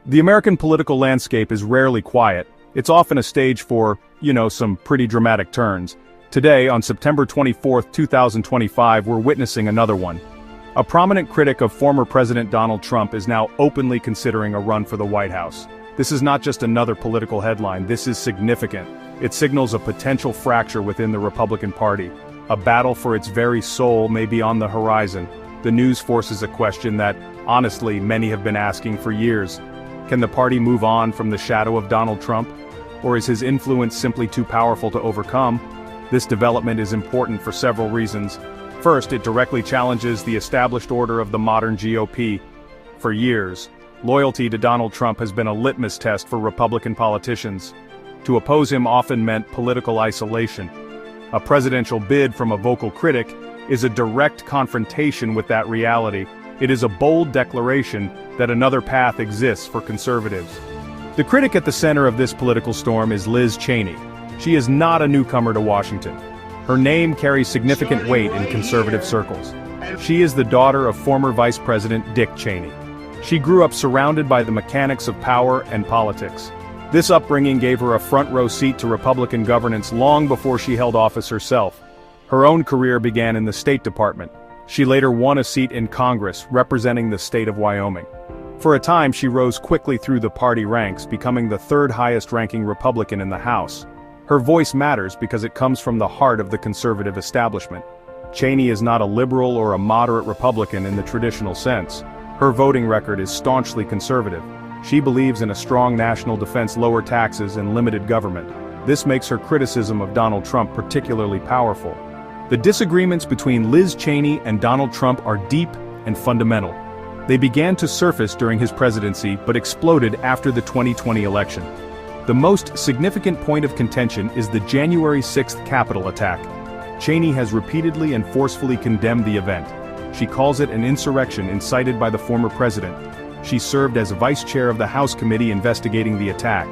The American political landscape is rarely quiet. It's often a stage for, some pretty dramatic turns. Today, on September 24, 2025, we're witnessing another one. A prominent critic of former President Donald Trump is now openly considering a run for the White House. This is not just another political headline, this is significant. It signals a potential fracture within the Republican Party. A battle for its very soul may be on the horizon. The news forces a question that, honestly, many have been asking for years. Can the party move on from the shadow of Donald Trump? Or is his influence simply too powerful to overcome? This development is important for several reasons. First, it directly challenges the established order of the modern GOP. For years, loyalty to Donald Trump has been a litmus test for Republican politicians. To oppose him often meant political isolation. A presidential bid from a vocal critic is a direct confrontation with that reality. It is a bold declaration that another path exists for conservatives. The critic at the center of this political storm is Liz Cheney. She is not a newcomer to Washington. Her name carries significant weight in conservative circles. She is the daughter of former Vice President Dick Cheney. She grew up surrounded by the mechanics of power and politics. This upbringing gave her a front-row seat to Republican governance long before she held office herself. Her own career began in the State Department. She later won a seat in Congress, representing the state of Wyoming. For a time, she rose quickly through the party ranks, becoming the third highest-ranking Republican in the House. Her voice matters because it comes from the heart of the conservative establishment. Cheney is not a liberal or a moderate Republican in the traditional sense. Her voting record is staunchly conservative. She believes in a strong national defense, lower taxes, and limited government. This makes her criticism of Donald Trump particularly powerful. The disagreements between Liz Cheney and Donald Trump are deep and fundamental. They began to surface during his presidency but exploded after the 2020 election. The most significant point of contention is the January 6th Capitol attack. Cheney has repeatedly and forcefully condemned the event. She calls it an insurrection incited by the former president. She served as vice chair of the House committee investigating the attack.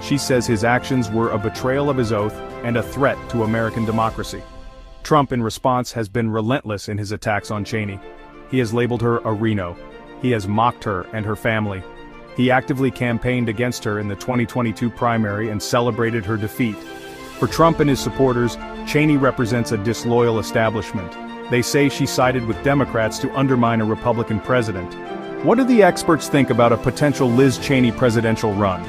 She says his actions were a betrayal of his oath and a threat to American democracy. Trump, in response, has been relentless in his attacks on Cheney. He has labeled her a Reno. He has mocked her and her family. He actively campaigned against her in the 2022 primary and celebrated her defeat. For Trump and his supporters, Cheney represents a disloyal establishment. They say she sided with Democrats to undermine a Republican president. What do the experts think about a potential Liz Cheney presidential run?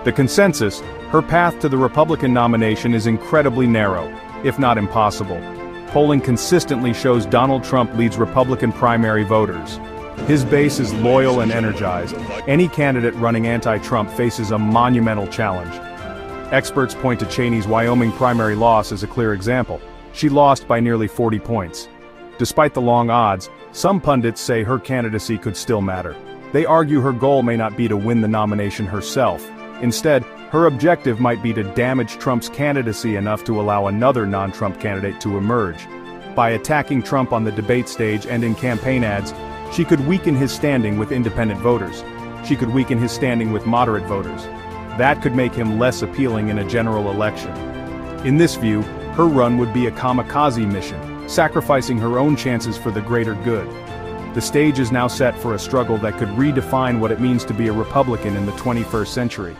The consensus, her path to the Republican nomination is incredibly narrow, if not impossible. Polling consistently shows Donald Trump leads Republican primary voters. His base is loyal and energized. Any candidate running anti-Trump faces a monumental challenge. Experts point to Cheney's Wyoming primary loss as a clear example. She lost by nearly 40 points. Despite the long odds, some pundits say her candidacy could still matter. They argue her goal may not be to win the nomination herself. Instead, her objective might be to damage Trump's candidacy enough to allow another non-Trump candidate to emerge. By attacking Trump on the debate stage and in campaign ads, she could weaken his standing with independent voters. She could weaken his standing with moderate voters. That could make him less appealing in a general election. In this view, her run would be a kamikaze mission, sacrificing her own chances for the greater good. The stage is now set for a struggle that could redefine what it means to be a Republican in the 21st century.